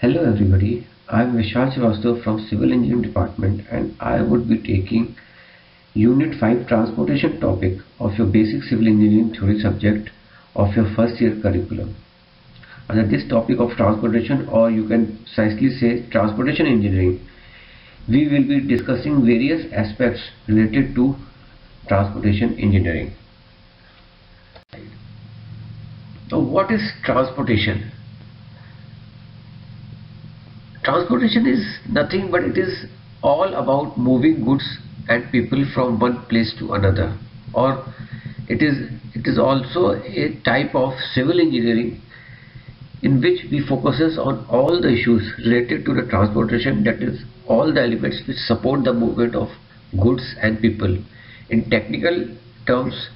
Hello everybody, I am Vishal Srivastava from Civil Engineering Department and I would be taking Unit 5 Transportation topic of your basic civil engineering theory subject of your first year curriculum. Under this topic of transportation, or you can precisely say transportation engineering, we will be discussing various aspects related to transportation engineering. Now what is transportation? Transportation is nothing but it is all about moving goods and people from one place to another, or it is also a type of civil engineering in which we focuses on all the issues related to the transportation, that is all the elements which support the movement of goods and people. In technical terms,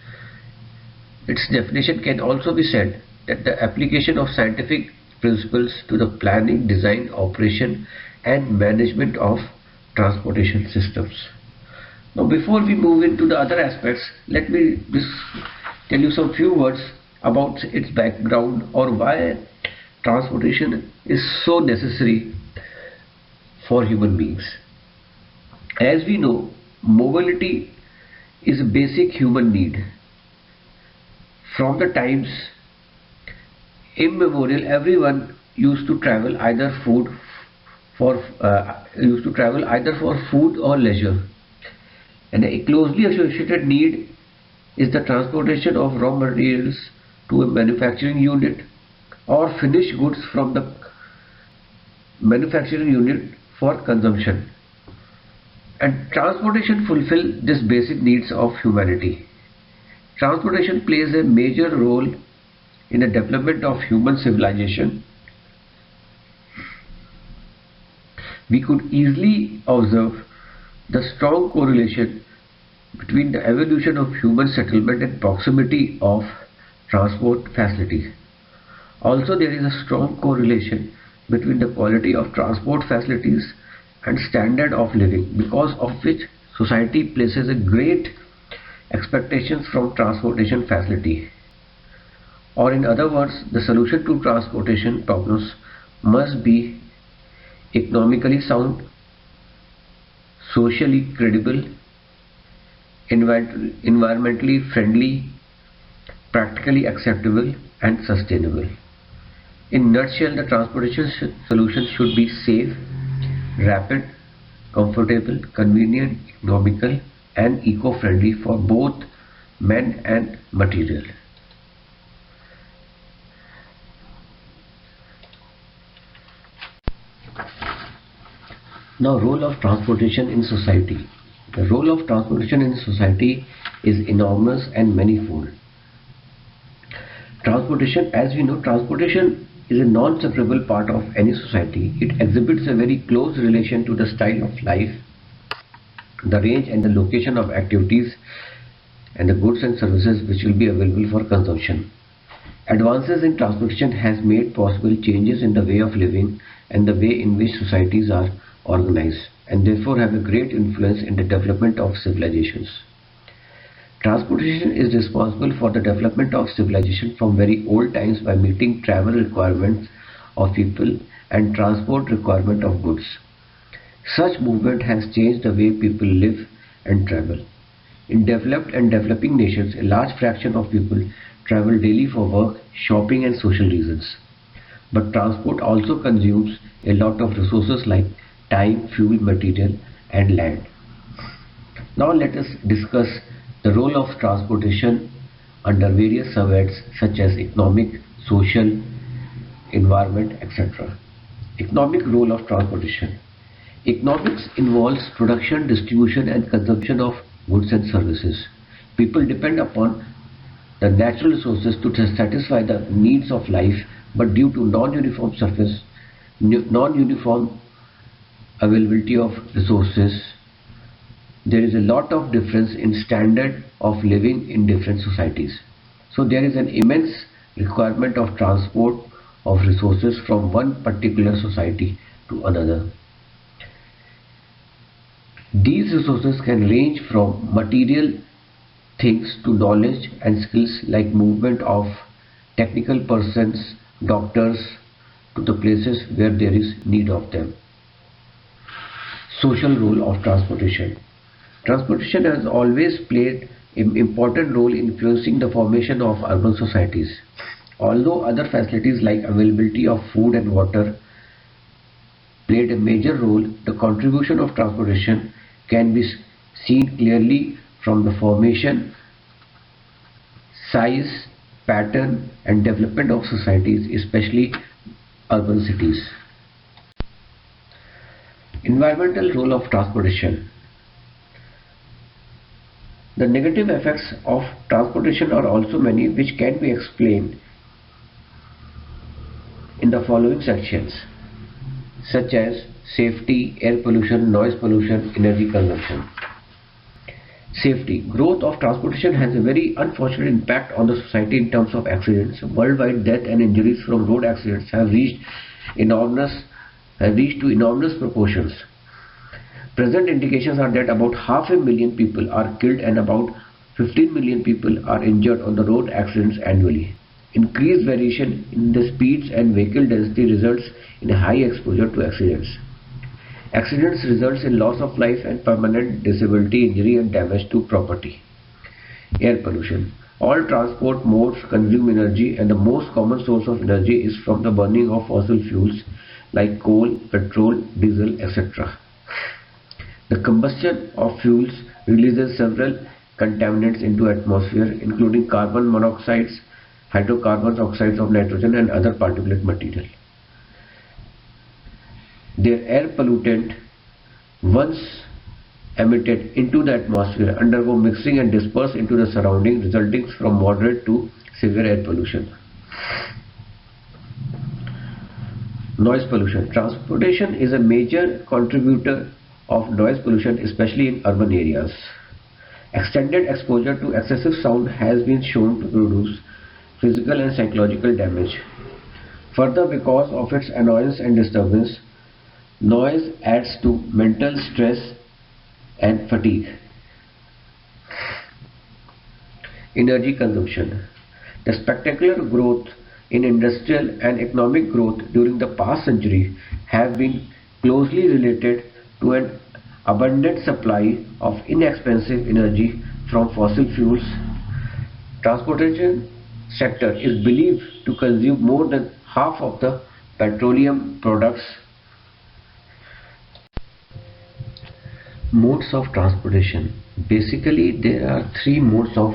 its definition can also be said that the application of scientific principles to the planning, design, operation and management of transportation systems. Now before we move into the other aspects, let me just tell you some few words about its background, or why transportation is so necessary for human beings. As we know, mobility is a basic human need. From the times immemorial, everyone used to travel either for food or leisure, and a closely associated need is the transportation of raw materials to a manufacturing unit or finished goods from the manufacturing unit for consumption. And transportation fulfills these basic needs of humanity. Transportation plays a major role in the development of human civilization. We could easily observe the strong correlation between the evolution of human settlement and proximity of transport facilities. Also, there is a strong correlation between the quality of transport facilities and standard of living, because of which society places a great expectations from transportation facility. Or in other words, the solution to transportation problems must be economically sound, socially credible, environmentally friendly, practically acceptable and sustainable. In nutshell, the transportation solution should be safe, rapid, comfortable, convenient, economical and eco-friendly for both men and material. Now, role of transportation in society. The role of transportation in society is enormous and manifold. Transportation, as we know, transportation is a non-separable part of any society. It exhibits a very close relation to the style of life, the range and the location of activities and the goods and services which will be available for consumption. Advances in transportation has made possible changes in the way of living and the way in which societies are organized, and therefore have a great influence in the development of civilizations. Transportation is responsible for the development of civilization from very old times by meeting travel requirements of people and transport requirement of goods. Such movement has changed the way people live and travel. In developed and developing nations, a large fraction of people travel daily for work, shopping and social reasons. But transport also consumes a lot of resources like time, fuel, material and land. Now let us discuss the role of transportation under various subheads such as economic, social, environment, etc. Economic role of transportation. Economics involves production, distribution and consumption of goods and services. People depend upon the natural resources to satisfy the needs of life, but due to non-uniform surface, non-uniform availability of resources, there is a lot of difference in standard of living in different societies. So there is an immense requirement of transport of resources from one particular society to another. These resources can range from material things to knowledge and skills like movement of technical persons, doctors, to the places where there is need of them. Social role of transportation. Transportation has always played an important role in influencing the formation of urban societies. Although other facilities like availability of food and water played a major role, the contribution of transportation can be seen clearly from the formation, size, pattern and development of societies, especially urban cities. Environmental role of transportation. The negative effects of transportation are also many, which can be explained in the following sections, such as safety, air pollution, noise pollution, energy consumption. Safety. Growth of transportation has a very unfortunate impact on the society in terms of accidents. Worldwide, death and injuries from road accidents have reached to enormous proportions. Present indications are that about 500,000 people are killed and about 15 million people are injured on the road accidents annually. Increased variation in the speeds and vehicle density results in a high exposure to accidents. Accidents results in loss of life and permanent disability, injury and damage to property. Air pollution. All transport modes consume energy, and the most common source of energy is from the burning of fossil fuels like coal, petrol, diesel, etc. The combustion of fuels releases several contaminants into atmosphere, including carbon monoxides, hydrocarbons, oxides of nitrogen and other particulate material. Their air pollutant, once emitted into the atmosphere, undergo mixing and disperse into the surrounding, resulting from moderate to severe air pollution. Noise pollution. Transportation is a major contributor of noise pollution, especially in urban areas. Extended exposure to excessive sound has been shown to produce physical and psychological damage. Further, because of its annoyance and disturbance, noise adds to mental stress and fatigue. Energy consumption. The spectacular growth in industrial and economic growth during the past century have been closely related to an abundant supply of inexpensive energy from fossil fuels. Transportation sector is believed to consume more than half of the petroleum products. Modes of transportation. Basically, there are three modes of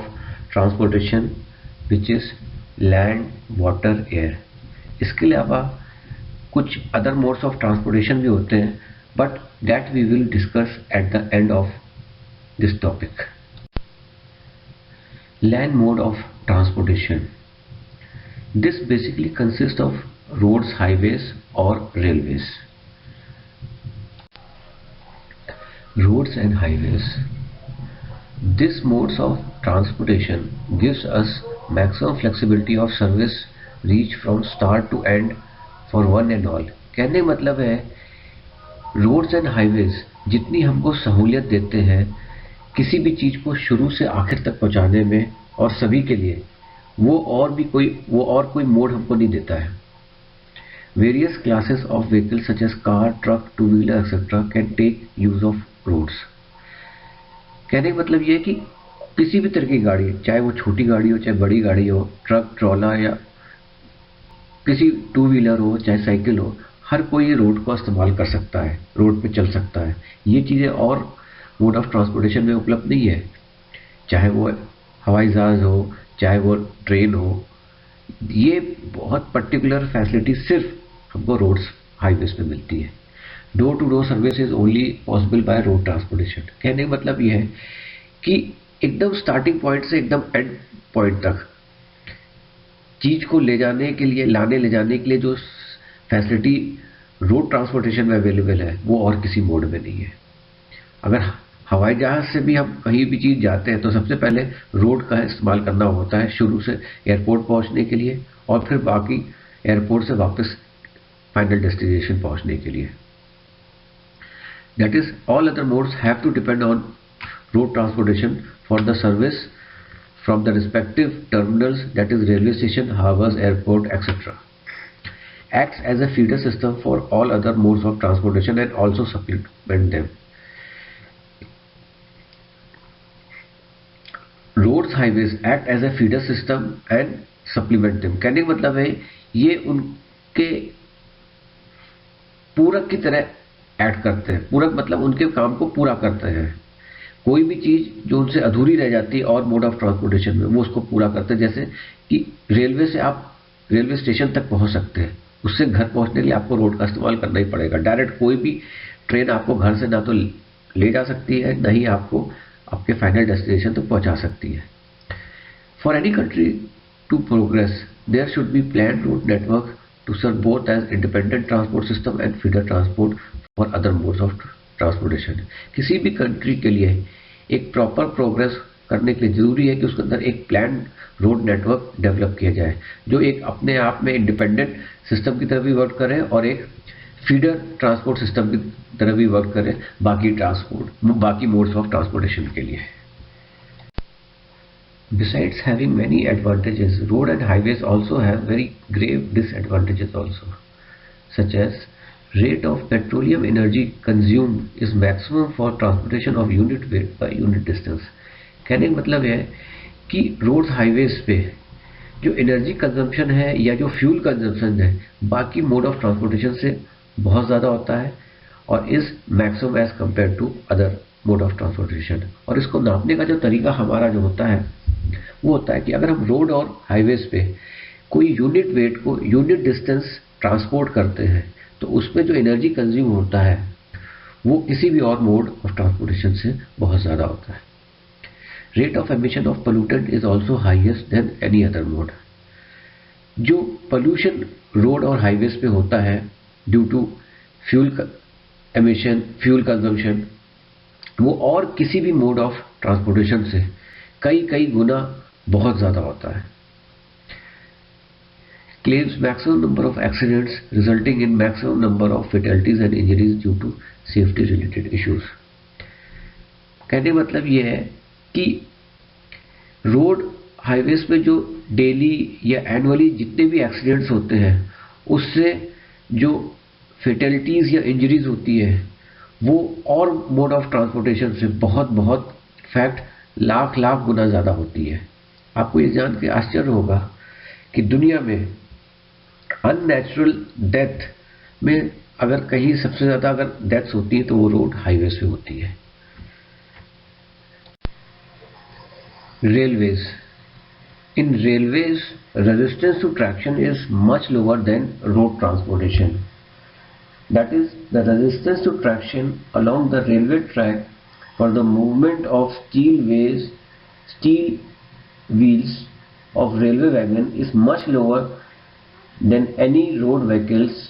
transportation, which is land, water, air. इसके अलावा कुछ other modes of transportation भी होते हैं, but that we will discuss at the end of this topic. Land mode of transportation. This basically consists of roads, highways or railways. Roads and highways. This modes of transportation gives us maximum flexibility of service reach from start to end for one and all. कहने मतलब है roads and highways जितनी हमको सहूलियत देते हैं किसी भी चीज को शुरू से आखिर तक पहुंचाने में और सभी के लिए, वो और कोई मोड हमको नहीं देता है. Various classes of vehicles such as car, truck, two-wheeler, etc. can take use of roads. कहने का मतलब ये है कि किसी भी तरह की गाड़ी, चाहे वो छोटी गाड़ी हो, चाहे बड़ी गाड़ी हो, ट्रक, ट्रॉला या किसी टू व्हीलर हो, चाहे साइकिल हो, हर कोई रोड को इस्तेमाल कर सकता है, रोड पे चल सकता है. ये चीज़ें और मोड ऑफ ट्रांसपोर्टेशन में उपलब्ध नहीं है, चाहे वो हवाई जहाज हो, चाहे वो ट्रेन हो. ये बहुत पर्टिकुलर फैसिलिटी सिर्फ हमको रोड्स, हाईवेज पे मिलती है. Door to door service is only possible by road transportation. कहने का मतलब ये है कि एकदम स्टार्टिंग पॉइंट से एकदम एंड पॉइंट तक चीज को ले जाने के लिए, ले जाने के लिए जो फैसिलिटी रोड ट्रांसपोर्टेशन में अवेलेबल है वो और किसी मोड में नहीं है. अगर हवाई जहाज से भी हम कहीं भी चीज जाते हैं तो सबसे पहले रोड का इस्तेमाल करना होता है शुरू से एयरपोर्ट पहुंचने के लिए और फिर बाकी एयरपोर्ट से वापस फाइनल डेस्टिनेशन पहुंचने के लिए. That is, all other modes have to depend on road transportation for the service from the respective terminals, that is railway station, harbors, airport, etc. acts as a feeder system for all other modes of transportation and also supplement them. Roads, highways act as a feeder system and supplement them. कहने का मतलब है ये उनके पूरक की तरह add करते हैं. पूरक मतलब उनके काम को पूरा करते हैं. कोई भी चीज जो उनसे अधूरी रह जाती है और मोड ऑफ ट्रांसपोर्टेशन में, वो उसको पूरा करते हैं. जैसे कि रेलवे से आप रेलवे स्टेशन तक पहुंच सकते हैं, उससे घर पहुंचने के लिए आपको रोड का इस्तेमाल करना ही पड़ेगा. डायरेक्ट कोई भी ट्रेन आपको घर से ना तो ले जा सकती है, ना ही आपको आपके फाइनल डेस्टिनेशन तक पहुंचा सकती है. For any country to progress there should be plan road network to serve both as independent transport system and feeder transport for other modes of transportation. किसी भी कंट्री के लिए एक प्रॉपर प्रोग्रेस करने के लिए जरूरी है कि उसके अंदर एक प्लान रोड नेटवर्क डेवलप किया जाए, जो एक अपने आप में इंडिपेंडेंट सिस्टम की तरह भी वर्क करे और एक फीडर ट्रांसपोर्ट सिस्टम की तरह भी वर्क करे बाकी मोड्स ऑफ ट्रांसपोर्टेशन के लिए. Besides having many advantages, road and highways also have very grave disadvantages also, such as rate of petroleum energy consumed is maximum for transportation of unit weight by unit distance. कहने का मतलब है कि roads highways पे जो energy consumption है या जो फ्यूल कंजम्पशन है बाकी मोड ऑफ ट्रांसपोर्टेशन से बहुत ज़्यादा होता है और is maximum as compare to other mode of transportation. और इसको नापने का जो तरीका हमारा जो होता है वो होता है कि अगर हम रोड और हाईवेज पे कोई यूनिट वेट को यूनिट डिस्टेंस ट्रांसपोर्ट करते हैं तो उसमें जो एनर्जी कंज्यूम होता है वो किसी भी और मोड ऑफ ट्रांसपोर्टेशन से बहुत ज़्यादा होता है. Rate of emission of pollutant is also highest than any other mode. जो पोल्यूशन रोड और हाईवेज पे होता है due to fuel emission, fuel consumption, वो और किसी भी मोड ऑफ ट्रांसपोर्टेशन से कई गुना बहुत ज़्यादा होता है. Claims maximum number of accidents resulting in maximum number of fatalities and injuries due to safety related issues. कहने मतलब ये है कि रोड हाईवेज पे जो डेली या एनुअली जितने भी एक्सीडेंट्स होते हैं उससे जो फेटेलिटीज या इंजरीज होती है वो और मोड ऑफ ट्रांसपोर्टेशन से बहुत फैक्ट लाख गुना ज़्यादा होती है. आपको ये जान के आश्चर्य होगा कि दुनिया में अननेचुरल डेथ में अगर कहीं सबसे ज़्यादा अगर डेथ्स होती है तो वो रोड हाईवेज पे होती है. Railways. In railways resistance to traction is much lower than road transportation. That is the resistance to traction along the railway track for the movement of steel wheels of railway wagon is much lower than any road vehicles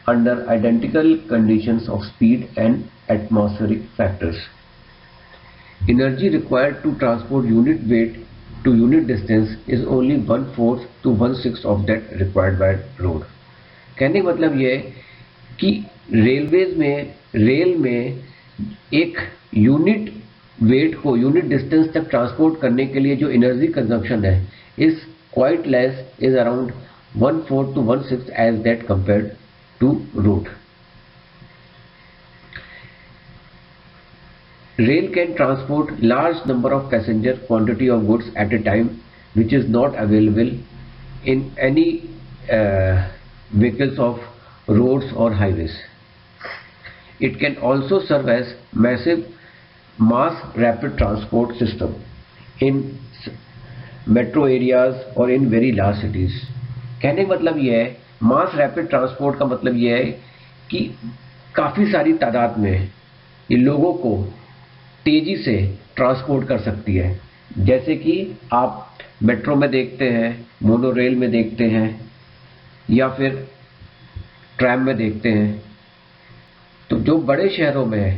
under identical conditions of speed and atmospheric factors. Energy required to transport unit weight to unit distance is only 1/4 to 1/6 of that required by road. कहने का मतलब ये है कि rail में एक unit weight को unit distance तक ट्रांसपोर्ट करने के लिए जो एनर्जी कंजम्पशन है is quite less, is around 1/4 to 1/6 as that compared to road. Rail can transport large number of passenger quantity of goods at a time which is not available in any vehicles of roads और highways. It can also serve as massive mass rapid transport system in metro areas or in very large cities. कहने का मतलब ये है mass rapid transport का मतलब ये है कि काफ़ी सारी तादाद में ये लोगों को तेज़ी से ट्रांसपोर्ट कर सकती है. जैसे कि आप मेट्रो में देखते हैं, मोनोरेल में देखते हैं या फिर ट्रैम में देखते हैं. तो जो बड़े शहरों में है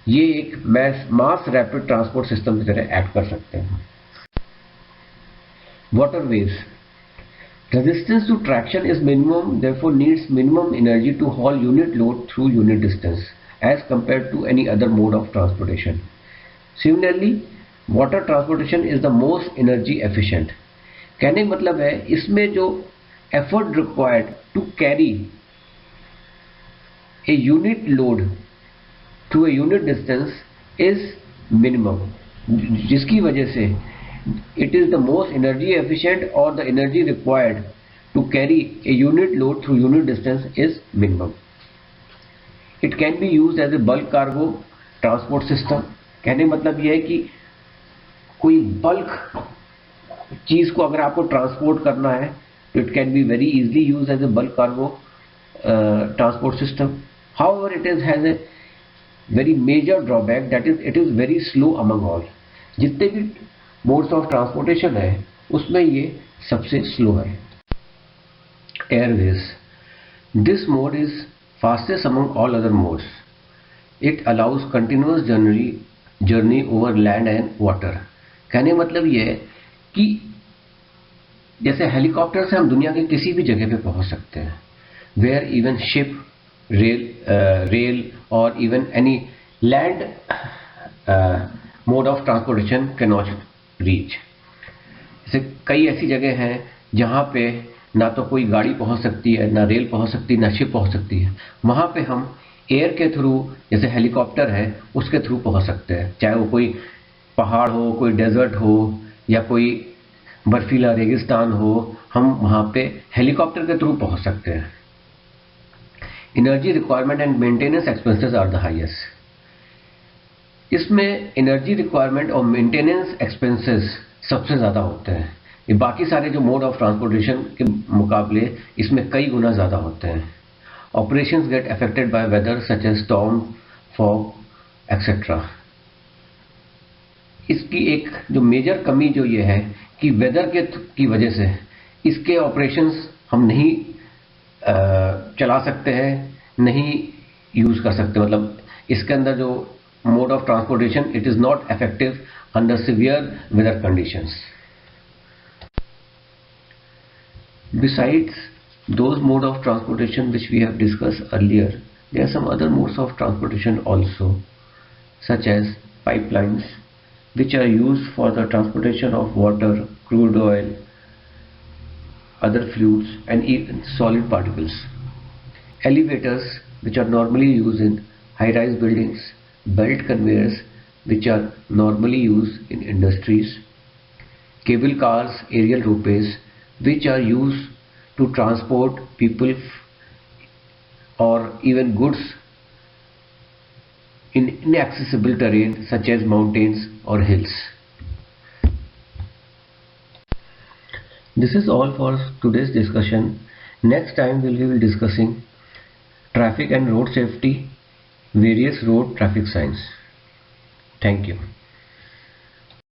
ये एक मास रैपिड ट्रांसपोर्ट सिस्टम की तरह एक्ट कर सकते हैं. Waterways. Resistance to traction is minimum, therefore needs minimum energy to haul unit load through unit distance as compared to any other mode of transportation. Similarly water transportation is the most energy efficient. कहने का मतलब है इसमें जो effort required to carry a unit load through a unit distance is minimum, जिसकी वजह से it is the most energy efficient or the energy required to carry a unit load through unit distance is minimum. It can be used as a bulk cargo transport system. कहने मतलब यह है कि कोई bulk चीज को अगर आपको ट्रांसपोर्ट करना है तो it can be very easily use as a bulk cargo transport system. However it is has a very major drawback, that is it is very slow among all. जितने भी मोड्स ऑफ ट्रांसपोर्टेशन है उसमें ये सबसे slow है. Airways, this mode is fastest among all other modes. It allows continuous journey over land and water. कहने मतलब ये है कि जैसे हेलीकॉप्टर से हम दुनिया के किसी भी जगह पे पहुंच सकते हैं, वेयर इवन शिप, रेल और even any land mode of transportation can not reach. जैसे कई ऐसी जगह हैं जहां पे ना तो कोई गाड़ी पहुंच सकती है, ना रेल पहुंच सकती है, ना शिप पहुंच सकती है. वहां पे हम एयर के थ्रू, जैसे हेलीकॉप्टर है उसके थ्रू पहुंच सकते हैं. चाहे वो कोई पहाड़ हो, कोई डेजर्ट हो या कोई बर्फीला रेगिस्तान हो, हम वहां पे हेलीकॉप्टर के थ्रू पहुंच सकते हैं. Energy requirement and maintenance expenses are the highest. इसमें एनर्जी रिक्वायरमेंट और मेंटेनेंस एक्सपेंसेस सबसे ज्यादा होते हैं. ये बाकी सारे जो मोड ऑफ ट्रांसपोर्टेशन के मुकाबले इसमें कई गुना ज्यादा होते हैं. Operations get affected by weather such as storm, fog etcetera. इसकी एक जो मेजर कमी जो ये है कि वेदर की वजह से इसके ऑपरेशंस हम नहीं चला सकते हैं, नहीं यूज कर सकते. मतलब इसके अंदर जो mode of transportation it is not effective under severe weather conditions. Besides those mode of transportation which we have discussed earlier, there are some other modes of transportation also, such as pipelines, which are used for the transportation of water, crude oil, other fluids and even solid particles. Elevators, which are normally used in high-rise buildings. Belt conveyors, which are normally used in industries. Cable cars, aerial ropeways, which are used to transport people or even goods in inaccessible terrain such as mountains or hills. This is all for today's discussion. Next time we will be discussing traffic and road safety, various road traffic signs. Thank you.